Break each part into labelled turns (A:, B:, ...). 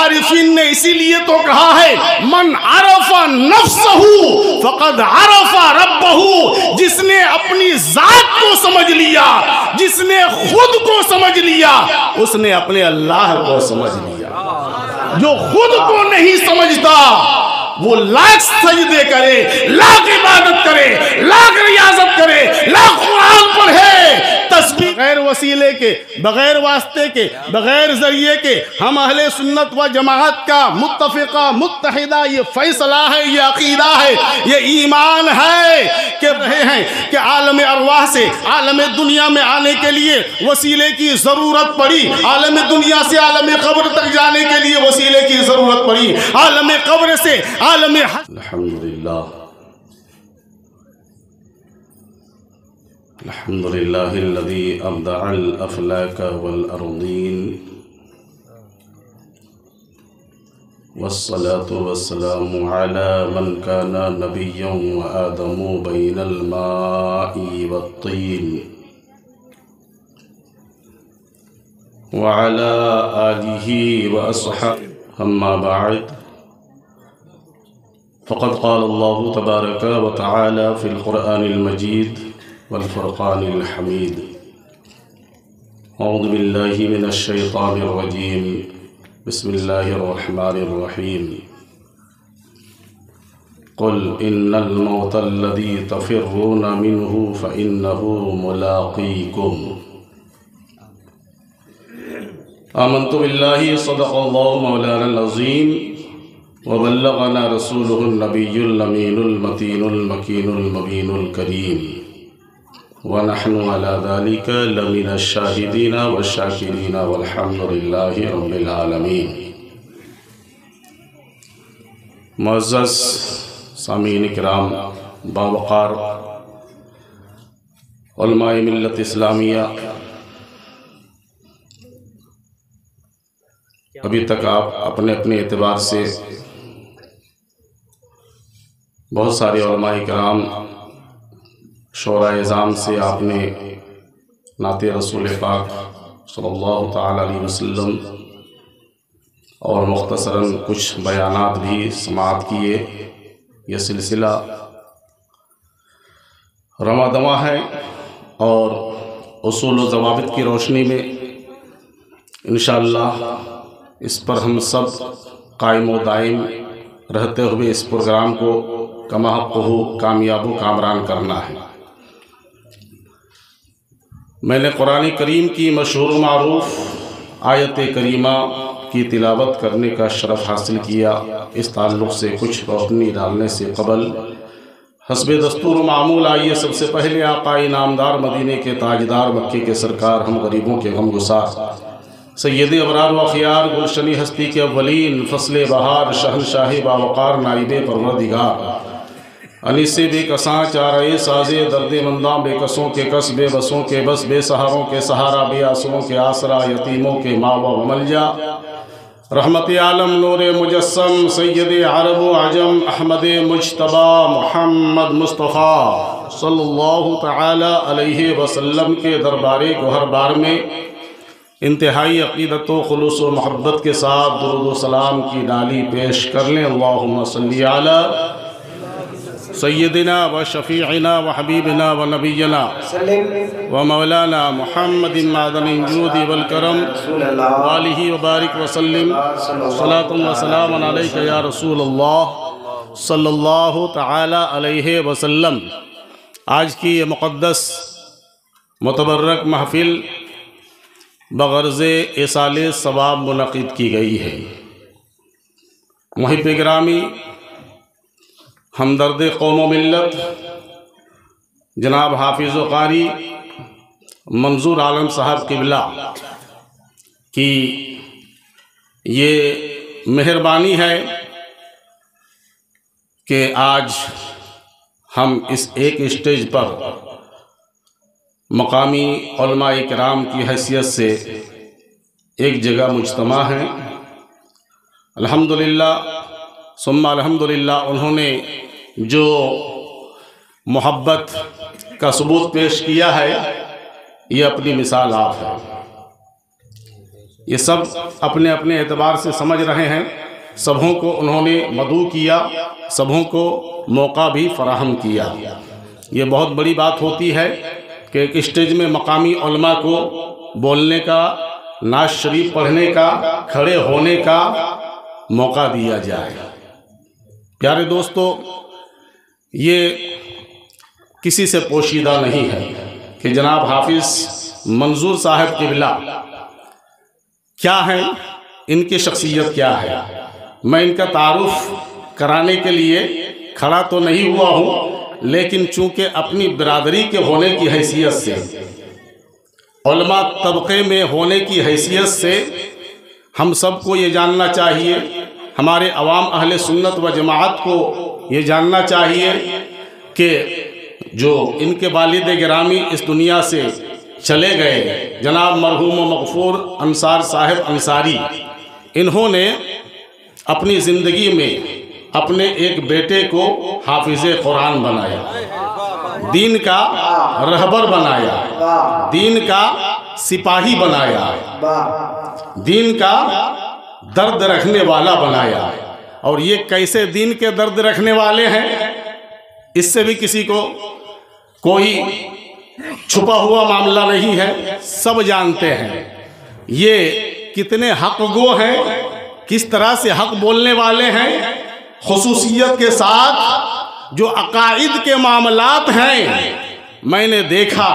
A: आरिफीन ने इसीलिए तो कहा है, मन अरफा नफ्सहू फक़द अरफा रब्बहू, जिसने अपनी जात को समझ लिया, जिसने खुद को समझ लिया, उसने अपने अल्लाह को समझ लिया। जो खुद को नहीं समझता वो लाख सजदे करे, लाख इबादत करे, लाख रियाजत करे, लाख कुरान पढ़े, तस्बीह, बगैर वसीले के, बगैर वास्ते के, बगैर जरिए के हम अहले सुन्नत व जमाअत का मुत्तफिका मुत्तहिदा ये फैसला है, ये अकीदा है, ये ईमान है कि रहे हैं कि आलम अरवाह से आलम दुनिया में आने के लिए वसीले की ज़रूरत पड़ी, आलम दुनिया से आलम कब्र तक जाने के लिए वसीले की ज़रूरत पड़ी, आलम कब्र से आलम। अल्हम्दुलिल्लाह अल्हम्दुलिल्लाहिल्लज़ी अब्दअल अफ़लाक वल अर्दीन वस्सलातु वस्सलामु अला मन काना नबिय्यन व आदमु बैनल माइ वत्तीन व अला आलिहि व अस्हाबिहि, अम्मा बअद, फ़क़द क़ाल अल्लाहु तबारक व तआला फ़िल क़ुरआनिल मजीद वल फ़ुरक़ानिल हमीद। औज़ु बिल्लाहि मिनश शैतानिर रजीम, बिस्मिल्लाहिर रहमानिर रहीम। क़ुल इन्नल मौतल्लज़ी तफ़िर्रूना मिन्हु फ़इन्नहु मुलाक़ीकुम। आमन्तु बिल्लाहि सदक़ल्लाहु मौलानल अज़ीम व बल्लग़ना रसूलुहुन नबियुल अमीनुल मतीनुल मकीनुल मुबीनुल करीम व नहनु अला ज़ालिका लमिनश शाहिदीना व शाकिरीना वल्हम्दुलिल्लाहि रब्बिल आलमीन। मुअज़्ज़ज़ सामीन किराम, बावक़ार उलमाए मिल्लत इस्लामिया, अभी तक आप अपने अपने एतबार से बहुत सारे उलमाए किराम शोरा इज़ाम से आपने नाते रसूल पाक सल्लल्लाहु तआला अलैहि वसल्लम और मुख्तसरन कुछ बयानात भी समाअत किए। यह सिलसिला रमादमा है और उसूल व ज़वाबित की रोशनी में इंशाअल्लाह इस पर हम सब कायम व दायम रहते हुए इस प्रोग्राम को कमा हक़्क़ुहु कामयाब व कामरान करना है। मैंने कुरान करीम की मशहूर मारूफ आयत करीमा की तिलावत करने का शरफ़ हासिल किया। इस ताल्लुक़ से कुछ रोशनी डालने से कबल हस्बे दस्तूर मामूल आइए सबसे पहले आक़ाए नामदार मदीने के ताजदार मक्के के सरकार हम गरीबों के गमगुसार सैयद अबरार व ख़ियार गुलशनी हस्ती के अव्वलीन फ़स्ल बहार शहनशाह बावक़ार नाइबे परवरदिगार अली से बेकसां चारे साजे दर्द मंदा बेकसों के कस बेबसों के बस बेसहारों के सहारा बेआसरों के आसरा यतीमों के मावा व मलजा रहमत आलम नूर मुजस्सम सैयद अरब व अजम अहमद मुज्तबा मुहम्मद मुस्तफ़ा सल्लल्लाहु तआला अलैहि वसल्लम के दरबारे गोहरबार में इंतहाई अक़ीदत व खुलूस व मोहब्बत के साथ दुरूद व सलाम की डाली पेश कर लें। अल्लाहुम्मा सल्ली अला सय्यदिना व शफ़ीअना व हबीबिना व नबियना व मौलाना मुहम्मदिन मादनिन जूदी वल करम व आलिहि व बारिक व सल्लिम सलातुन व सलामुन अलैका या रसूलल्लाह सल्लल्लाहु तआला अलैहि वसल्लम। आज की ये मुक़द्दस मुतबर्रक महफ़िल बग़र्ज़े इसाले सवाब मुनक़िद की गई है। मुहिब गिरामी हमदर्द कौम व मिल्लत जनाब हाफिज़ व क़ारी मंजूर आलम साहब क़िबला की ये मेहरबानी है कि आज हम इस एक स्टेज पर मकामी उलमाए किराम की हैसियत से एक जगह मुज्तमा हैं। अल्हम्दुलिल्लाह सुम्मा अल्हम्दुलिल्लाह उन्होंने जो मोहब्बत का सबूत पेश किया है ये अपनी मिसाल आप है। ये सब अपने अपने एतबार से समझ रहे हैं। सबों को उन्होंने मदऊ किया, सबों को मौका भी फराहम किया। ये बहुत बड़ी बात होती है कि एक स्टेज में मकामी उलमा को बोलने का, नाज शरीफ पढ़ने का, खड़े होने का मौका दिया जाए। प्यारे दोस्तों, ये किसी से पोशीदा नहीं है कि जनाब हाफिज़ मंजूर साहब क़िबला क्या हैं, इनकी शख्सियत क्या है। मैं इनका तारुफ कराने के लिए खड़ा तो नहीं हुआ हूँ, लेकिन चूँकि अपनी बिरादरी के होने की हैसियत से, उलमा तबके में होने की हैसियत से हम सबको ये जानना चाहिए, हमारे अवाम अहले सुन्नत व जमाअत को ये जानना चाहिए कि जो इनके वालिद गिरामी इस दुनिया से चले गए, जनाब मरहूम व मग़फ़ूर अंसार साहब अंसारी, इन्होंने अपनी ज़िंदगी में अपने एक बेटे को हाफिज़ कुरान बनाया, दीन का रहबर बनाया, दीन का सिपाही बनाया, दीन का दर्द रखने वाला बनाया। और ये कैसे दीन के दर्द रखने वाले हैं, इससे भी किसी को कोई छुपा हुआ मामला नहीं है, सब जानते हैं। ये कितने हक़गो हैं, किस तरह से हक़ बोलने वाले हैं। खुसूसियत के साथ जो अकाइद के मामलात हैं, मैंने देखा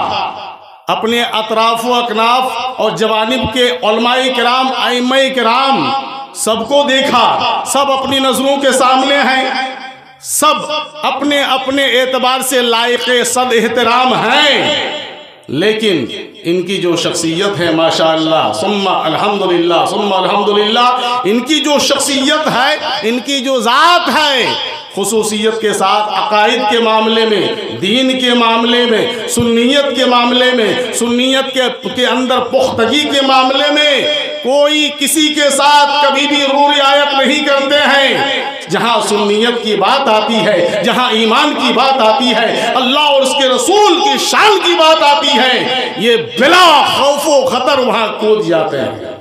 A: अपने अतराफ़ व अकनाफ और जवानिब के उलमाए किराम, आइम्माए किराम सबको देखा, सब अपनी नज़रों के सामने हैं, सब अपने अपने एतबार से लायक़ सद एहतराम हैं। लेकिन इनकी जो शख्सियत है, माशाअल्लाह सुम्मा अल्हम्दुलिल्लाह सुम्मा अल्हम्दुलिल्लाह, इनकी जो शख्सियत है, इनकी जो ज़ात है, खुसूसियत के साथ अकाइद के मामले में, दीन के मामले में, सुन्नियत के मामले में, सुन्नियत के अंदर पुख्तगी के मामले में कोई किसी के साथ कभी भी रू रियायत नहीं करते हैं। जहाँ सुन्नियत की बात आती है, जहाँ ईमान की बात आती है, अल्लाह और उसके रसूल की शान की बात आती है, ये बिला खौफो खतर वहाँ कूद जाते हैं।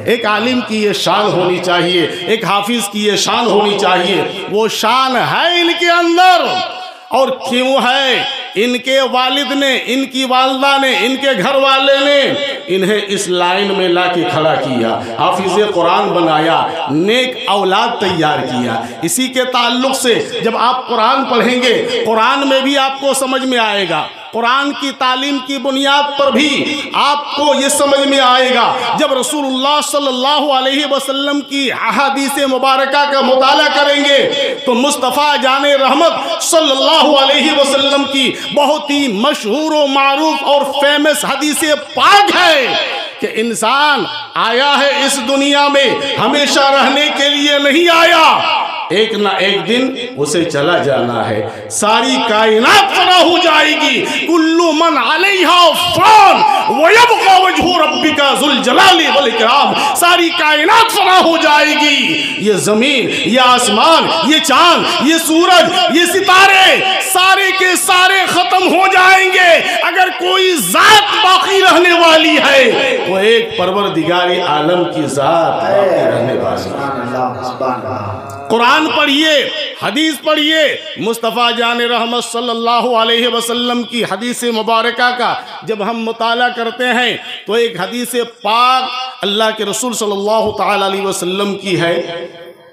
A: एक आलिम की ये शान होनी चाहिए, एक हाफिज की ये शान होनी चाहिए। वो शान है इनके अंदर, और क्यों है? इनके वालिद ने, इनकी वालदा ने, इनके घर वाले ने इन्हें इस लाइन में ला के खड़ा किया, हाफिज़ कुरान बनाया, नेक औलाद तैयार किया। इसी के ताल्लुक़ से जब आप कुरान पढ़ेंगे, कुरान में भी आपको समझ में आएगा, कुरान की तालीम की बुनियाद पर भी आपको ये समझ में आएगा। जब रसूलुल्लाह सल्लल्लाहु अलैहि वसल्लम की अहादीस मुबारका का मुताला करेंगे तो मुस्तफ़ा जाने रहमत सल्लल्लाहु अलैहि वसल्लम की बहुत ही मशहूर व मारूफ और फेमस हदीस पाक है कि इंसान आया है इस दुनिया में हमेशा रहने के लिए नहीं आया, एक ना एक दिन उसे चला जाना है। सारी कायनात फना हो जाएगी, कुल्लु मन अलैहा फान व यबका वजहु रब्बिका जुल जलाली वल इकराम। सारी कायनात फना हो जाएगी, ये जमीन, ये आसमान, ये चांद, ये सूरज, ये सितारे सारे के सारे खत्म हो जाएंगे। अगर कोई जात बाकी रहने वाली है वो एक परवरदिगारी आलम की जात बाकी रहने वाली है। कुरान पढ़िए, हदीस पढ़िए, मुस्तफ़ा जान रहमत सल्लल्लाहु अलैहि वसल्लम की हदीस मुबारका का जब हम मुताला करते हैं तो एक हदीस पाक अल्लाह के रसूल सल्लल्लाहु ताला अलैहि वसल्लम की है।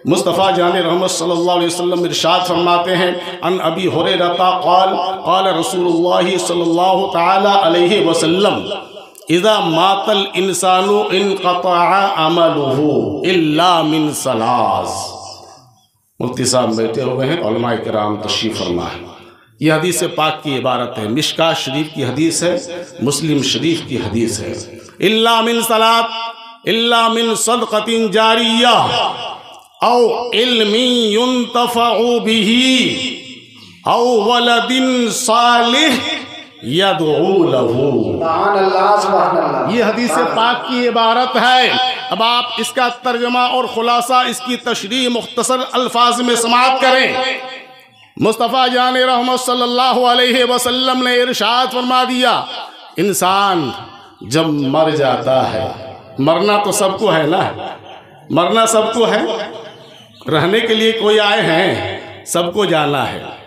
A: मुस्तफ़ा जान रहमत सल्लल्लाहु अलैहि वसल्लम इरशाद फरमाते हैं, अन अबी हुरैरा क़ाल क़ाल रसूलुल्लाह सल्लल्लाहु ताला अलैहि वसल्लम इज़ा मातल इंसानु इनक़तअ अमलुहु इल्ला मिन सलास। मुफ्ती साहब बैठे हुए हैं, उलमाए किराम तशरीफ़ फरमा है। यह हदीस पाक की इबारत है, मिशकात शरीफ की हदीस है, मुस्लिम शरीफ की हदीस है। इल्ला मिन सलात इल्ला मिन सदक़तिन जारिया औ इल्मिन युन्तफ़अु बिही औ वलदिन सालिह यदऊ लहू। ये हदीस पाक की इबारत है। अब आप इसका तर्जमा और खुलासा, इसकी तशरीह मुख्तसर अल्फाज में समाअत करें। मुस्तफ़ा जान रहमत सल्लल्लाहु अलैहि वसल्लम ने इरशाद फरमा दिया, इंसान जब मर जाता है मरना तो सबको है ना, मरना सबको है, रहने के लिए कोई आए हैं, सबको जाना है।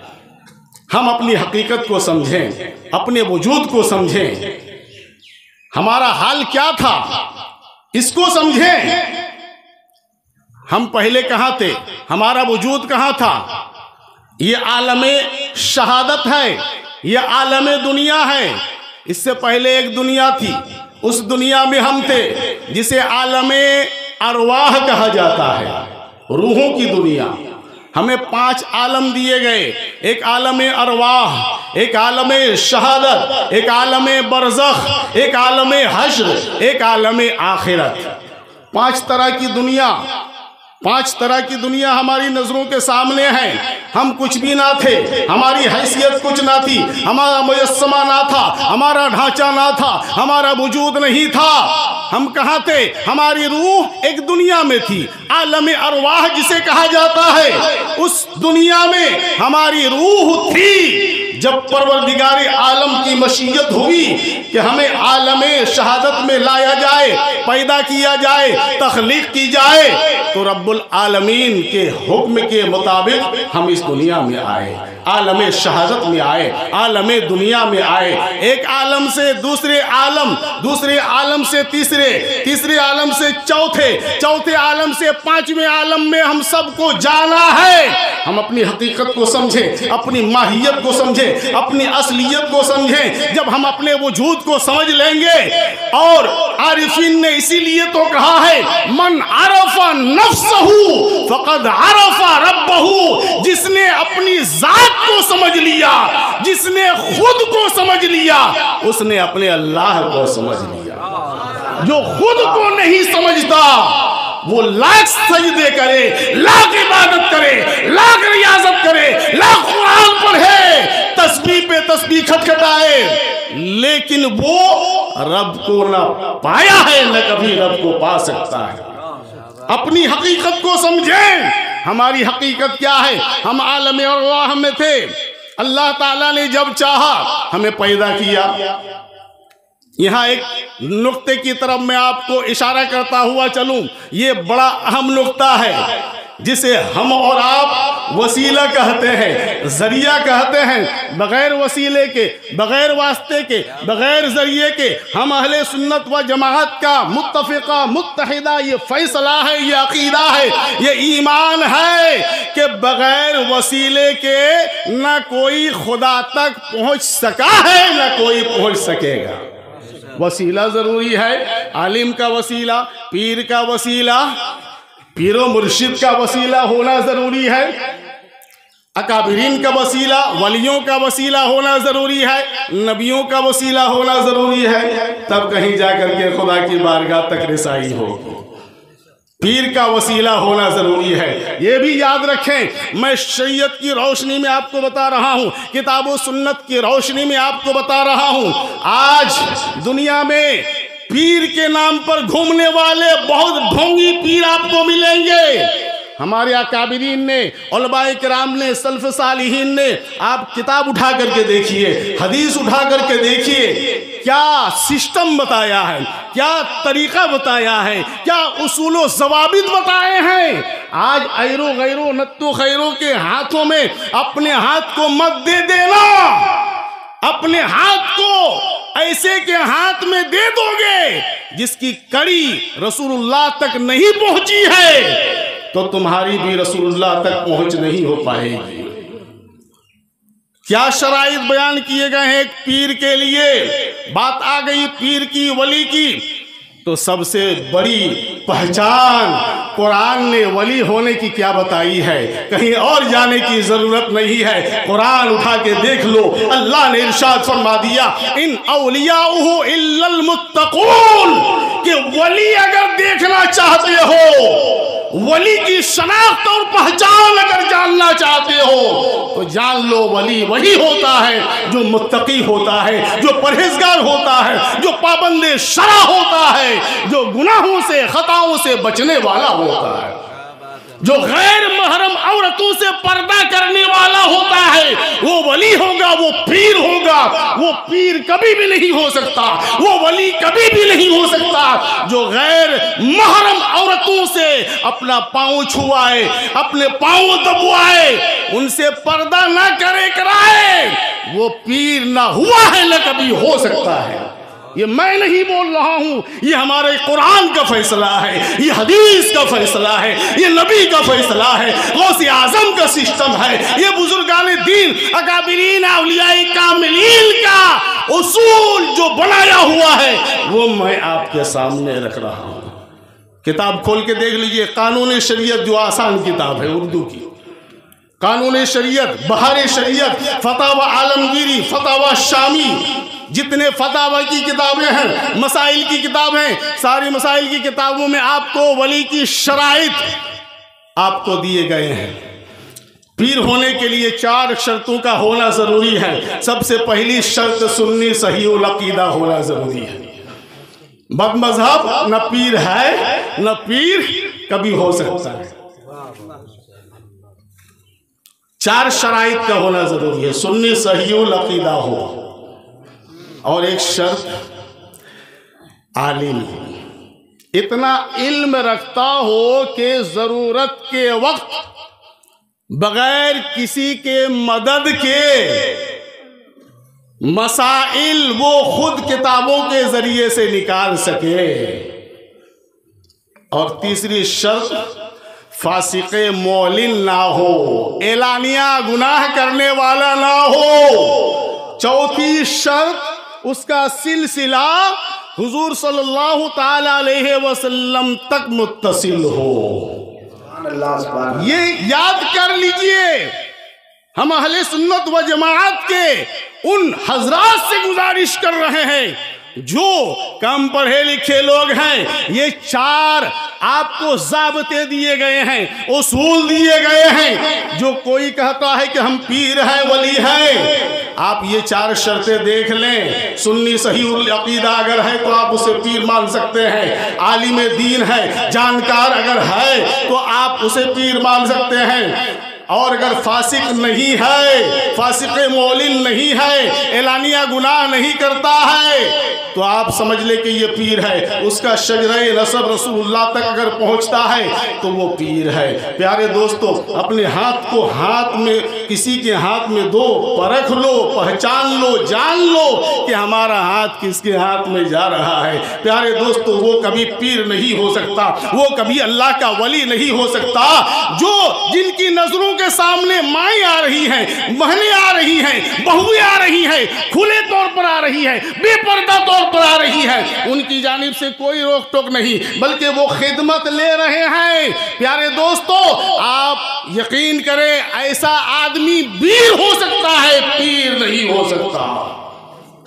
A: हम अपनी हकीकत को समझें, अपने वजूद को समझें, हमारा हाल क्या था इसको समझें। हम पहले कहाँ थे, हमारा वजूद कहाँ था। ये आलमे शहादत है, ये आलमे दुनिया है। इससे पहले एक दुनिया थी, उस दुनिया में हम थे जिसे आलमे अरवाह कहा जाता है, रूहों की दुनिया। हमें 5 आलम दिए गए, एक आलमे अरवाह, एक आलमे शहादत, एक आलमे बरज़ख, एक आलमे हश्र, एक आलमे आखिरत। 5 तरह की दुनिया, 5 तरह की दुनिया हमारी नजरों के सामने है। हम कुछ भी ना थे, हमारी हैसियत कुछ ना थी, हमारा मुजस्समा ना था, हमारा ढांचा ना था, हमारा वजूद नहीं था। हम कहाँ थे, हमारी रूह एक दुनिया में थी, आलमे अरवाह जिसे कहा जाता है, उस दुनिया में हमारी रूह थी। जब परवरदिगार आलम की मशीयत हुई कि हमें आलमे शहादत में लाया जाए, पैदा किया जाए, तख्लीक की जाए, तो रब्बुल आलमीन के हुक्म के मुताबिक हम इस दुनिया में आए, आलमे शहादत में आए, आलमे दुनिया में आए। एक आलम से दूसरे आलम, दूसरे आलम से तीसरे, तीसरे आलम से चौथे, चौथे आलम से 5वें आलम में हम सबको जाना है। हम अपनी हकीकत को समझें, अपनी माहियत को समझें, अपनी असलियत को समझें। जब हम अपने वजूद को समझ लेंगे, और आरिफीन ने इसीलिए तो कहा है, मन अरफा नफ्सहू फक़द अरफा रब्बहू, जिसने अपनी जात को समझ लिया, जिसने खुद को समझ लिया, उसने अपने अल्लाह को समझ लिया। जो खुद को नहीं समझता वो लाख सजदे करे, लाख इबादत करे, लाख रियाजत करे, लाख कुरान पढ़े, तस्बीह पे तस्बीह खटखटाए, लेकिन वो रब को न पाया है, न कभी रब को पा सकता है। अपनी हकीकत को समझें, हमारी हकीकत क्या है। हम आलमे अरवाह में थे, अल्लाह ताला ने जब चाहा हमें पैदा किया। यहाँ एक नुक्ते की तरफ मैं आपको इशारा करता हुआ चलूं, ये बड़ा अहम नुक्ता है, जिसे हम और आप वसीला कहते हैं, जरिया कहते हैं। बगैर वसीले के, बगैर वास्ते के, बगैर जरिए के हम अहले सुन्नत व जमाअत का मुत्तफिका मुत्तहिदा ये फैसला है, ये अकीदा है, ये ईमान है कि बगैर वसीले के न कोई खुदा तक पहुँच सका है, न कोई पहुँच सकेगा। वसीला ज़रूरी है, आलिम का वसीला, पीर का वसीला, पीरो मुर्शिद का वसीला होना ज़रूरी है, अकाबिरीन का वसीला, वलियों का वसीला होना ज़रूरी है, नबियों का वसीला होना ज़रूरी है, तब कहीं जाकर के खुदा की बारगाह तक रसाई होगी। पीर का वसीला होना ज़रूरी है, ये भी याद रखें। मैं शरीयत की रोशनी में आपको बता रहा हूँ, किताब व सुन्नत की रोशनी में आपको बता रहा हूँ। आज दुनिया में पीर के नाम पर घूमने वाले बहुत ढोंगी पीर आपको मिलेंगे। हमारे अकाबिरीन ने, उलमाए किराम ने, सल्फ सालिहीन ने, आप किताब उठा करके देखिए, हदीस उठा करके देखिए, क्या सिस्टम बताया है, क्या तरीका बताया है, क्या उसूलो ज़वाबित बताए हैं। आज ऐरो गैरो नत्तो खैरो के हाथों में अपने हाथ को मत दे देना। अपने हाथ को ऐसे के हाथ में दे दोगे जिसकी कड़ी रसूलुल्लाह तक नहीं पहुंची है, तो तुम्हारी भी रसूलुल्लाह तक पहुंच नहीं हो पाएगी। क्या शराइत बयान किए गए हैं एक पीर के लिए। बात आ गई पीर की, वली की, तो सबसे बड़ी पहचान कुरान ने वली होने की क्या बताई है, कहीं और जाने की जरूरत नहीं है। कुरान उठा के देख लो, अल्लाह ने इरशाद फरमा दिया, इन औलियाउहु इल्लल मुत्तकून, कि वली अगर देखना चाहते हो, वली की शनाख्त और पहचान अगर जानना चाहते हो, तो जान लो वली वही होता है जो मुत्तकी होता है, जो परहेजगार होता है, जो पाबंदे शरा होता है, जो गुनाहों से खताओं से बचने वाला होता है। जो गैर महरम औरतों से पर्दा करने वाला होता है वो वली होगा, वो पीर होगा। वो पीर कभी भी नहीं हो सकता, वो वली कभी भी नहीं हो सकता जो गैर महरम औरतों से अपना पांव छुआए, अपने पांव दबवाए, उनसे पर्दा ना करे कराए, वो पीर ना हुआ है ना कभी हो सकता है। ये मैं नहीं बोल रहा हूं, ये हमारे कुरान का फैसला है, ये हदीस का फैसला है, ये नबी का फैसला है, गौसे आजम का सिस्टम है, ये बुजुर्गान दीन अकाबिरीन औलियाए कामिलीन का उसूल जो बनाया हुआ है वो मैं आपके सामने रख रहा हूं। किताब खोल के देख लीजिए, कानून शरीयत जो आसान किताब है उर्दू की, कानून शरीयत, बहार शरीयत, फतावा आलमगीरी, फतावा शामी, जितने फतावा की किताबें हैं, मसाइल की किताबें, सारी मसाइल की किताबों में आपको वली की शराइत आपको दिए गए हैं। पीर होने के लिए 4 शर्तों का होना जरूरी है। सबसे पहली शर्त सुन्नी सहीउल अकीदा होना जरूरी है। बदमज़हब न पीर है न पीर कभी हो सकता है। 4 शराइत का होना जरूरी है, सुन्नी सहीउल अकीदा हो, और एक शर्त आलिम, इतना इल्म रखता हो कि जरूरत के वक्त बगैर किसी के मदद के मसाइल वो खुद किताबों के जरिए से निकाल सके। और तीसरी शर्त फासिक़े मौलिन ना हो, एलानिया गुनाह करने वाला ना हो। चौथी शर्त उसका सिलसिला हुजूर सल्लल्लाहु ताला अलैहि वसल्लम तक मुत्तसिल हो। ये याद कर लीजिए, हम अहले सुन्नत व जमाअत के उन हजरात से गुजारिश कर रहे हैं जो कम पढ़े लिखे लोग हैं। ये 4 आपको ज़ाबते दिए गए हैं, उसूल दिए गए हैं। जो कोई कहता है कि हम पीर हैं, वली हैं, आप ये 4 शर्तें देख लें। सुन्नी सहीउल अकीदा अगर है तो आप उसे पीर मान सकते हैं। आलिम दीन है, जानकार अगर है तो आप उसे पीर मान सकते हैं। और अगर फासिक नहीं है, फासिक़े मौलिन नहीं है, एलानिया गुनाह नहीं करता है, तो आप समझ ले कि ये पीर है। उसका शजरे नसब रसूलुल्लाह तक अगर पहुंचता है तो वो पीर है। प्यारे दोस्तों, अपने हाथ को हाथ में, किसी के हाथ में दो, परख लो, पहचान लो, जान लो कि हमारा हाथ किसके हाथ में जा रहा है। प्यारे दोस्तों, वो कभी पीर नहीं हो सकता, वो कभी अल्लाह का वली नहीं हो सकता जो जिनकी नजरों के सामने माएँ आ रही हैं, बहनें आ रही हैं, बहुएं आ रही हैं, खुले तौर पर आ रही हैं, बेपर्दा तौर पर आ रही है, उनकी जानिब से कोई रोक टोक नहीं, बल्कि वो खिदमत ले रहे हैं। प्यारे दोस्तों, आप यकीन करें, ऐसा आदमी वीर हो सकता है, पीर नहीं हो सकता।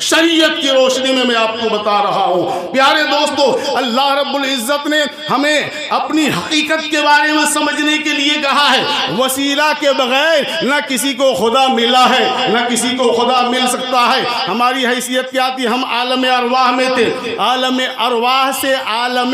A: शरीयत की रोशनी में मैं आपको बता रहा हूँ। प्यारे दोस्तों, अल्लाह रब्बुल इज़्ज़त ने हमें अपनी हकीकत के बारे में समझने के लिए कहा है। वसीला के बगैर न किसी को खुदा मिला है, न किसी को खुदा मिल सकता है। हमारी हैसियत क्या थी? हम आलम अरवाह में थे। आलम अरवाह से आलम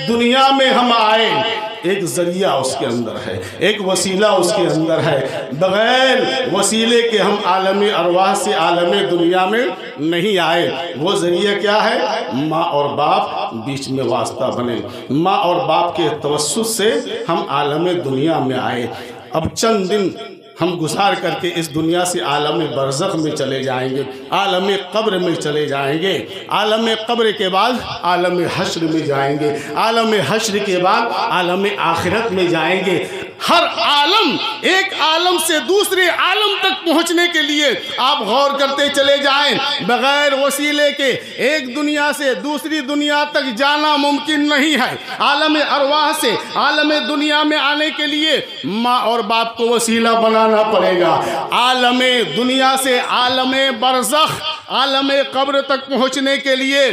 A: दुनिया में हम आए। एक जरिया उसके अंदर है, एक वसीला उसके अंदर है। बगैर वसीले के हम आलम अरवाह से आलम दुनिया में नहीं आए। वो जरिया क्या है? माँ और बाप बीच में वास्ता बने। माँ और बाप के तवस्सुत से हम आलम दुनिया में आए। अब चंद दिन हम गुजार करके इस दुनिया से आलम बरज़ख में चले जाएंगे, आलम कब्र में चले जाएंगे। आलम कब्र के बाद आलम हश्र में जाएंगे, आलम हश्र के बाद आलम आखिरत में जाएंगे। हर आलम, एक आलम से दूसरे आलम तक पहुंचने के लिए आप गौर करते चले जाएं। बगैर वसीले के एक दुनिया से दूसरी दुनिया तक जाना मुमकिन नहीं है। आलम अरवाह से आलम दुनिया में आने के लिए माँ और बाप को वसीला बनाना पड़ेगा। आलम दुनिया से आलम बरज़ख, आलम कब्र तक पहुंचने के लिए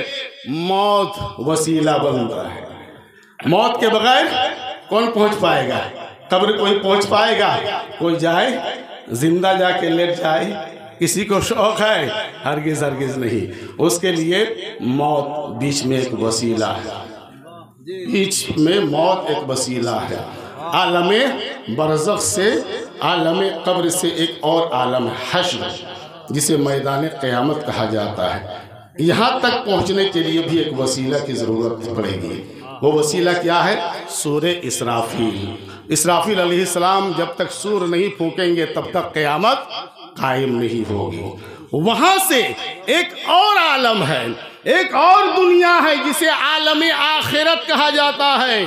A: मौत वसीला बनता है। मौत के बगैर कौन पहुंच पाएगा? कब्र कोई पहुंच पाएगा? कोई जाए जिंदा जाके लेट जाए? किसी को शौक है? हरगिज हरगिज नहीं। उसके लिए मौत बीच में एक वसीला है, बीच में मौत एक वसीला है। आलम बरज़ख से, आलम कब्र से एक और आलम हश्र जिसे मैदान क़यामत कहा जाता है। यहाँ तक पहुँचने के लिए भी एक वसीला की ज़रूरत पड़ेगी। वो वसीला क्या है? सूरे इसराफील। इसराफील अलैहिस्सलाम जब तक सूर नहीं फूकेंगे तब तक क़यामत कायम नहीं होगी। वहाँ से एक और आलम है, एक और दुनिया है जिसे आलम आखिरत कहा जाता है,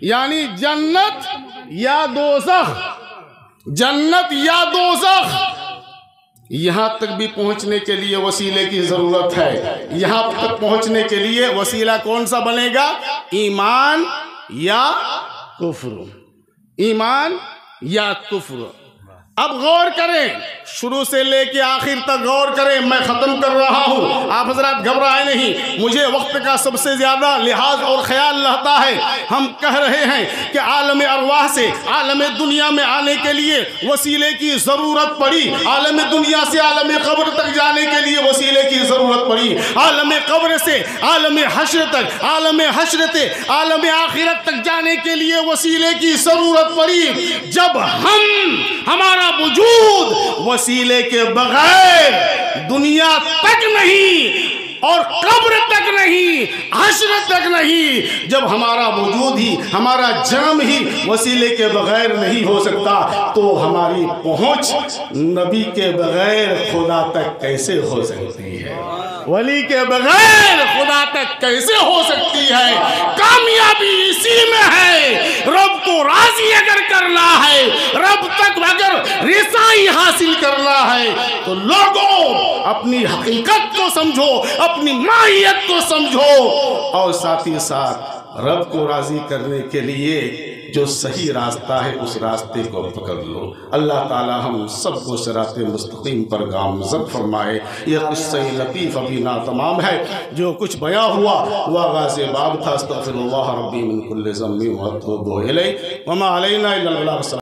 A: यानी जन्नत या दोज़ख, जन्नत या दोज़ख। यहाँ तक भी पहुँचने के लिए वसीले की ज़रूरत है। यहाँ तक पहुँचने के लिए वसीला कौन सा बनेगा? ईमान या कुफ्र, ईमान या कुफ्र। अब गौर करें, शुरू से लेके आखिर तक गौर करें। मैं ख़त्म कर रहा हूँ, आप हज़रात घबराए नहीं। मुझे वक्त का सबसे ज़्यादा लिहाज और ख्याल रहता है। हम कह रहे हैं कि आलम अरवाह से आलम दुनिया में आने के लिए वसीले की ज़रूरत पड़ी। आलम दुनिया से आलम कब्र तक जाने के लिए वसीले की ज़रूरत पड़ी। आलम कब्र से आलम हश्र तक, आलम हश्र से आलम आखिरत तक जाने के लिए वसीले की ज़रूरत पड़ी। जब हमारा वजूद वसीले के बगैर दुनिया तक नहीं और कब्र तक नहीं, हश्र तक नहीं, जब हमारा वजूद ही, हमारा जन्म ही वसीले के बगैर नहीं हो सकता, तो हमारी पहुंच नबी के बगैर खुदा तक कैसे हो सकती है? वली के बगैर खुदा तक कैसे हो सकती है? कामयाबी इसी में है। रब को राजी अगर करना है, रब तक अगर रिसाई हासिल करना है, तो लोगों अपनी हकीकत को समझो, अपनी माहियत को समझो, और साथ ही साथ रब को राजी करने के लिए जो सही रास्ता है उस रास्ते को पकड़ लो। अल्लाह ताला हम सबको सिराते मुस्तकीम पर गामज़द फरमाए। यह क़िस्सा लतीफ़ अभी ना तमाम है। जो कुछ बयां हुआ वह आगाज़ बाब था। अस्तग़फ़िरुल्लाह रब्बी मिन कुल्लि ज़म्बिन व अतूबु इलैहि व मा अलैना इल्लल बलाग।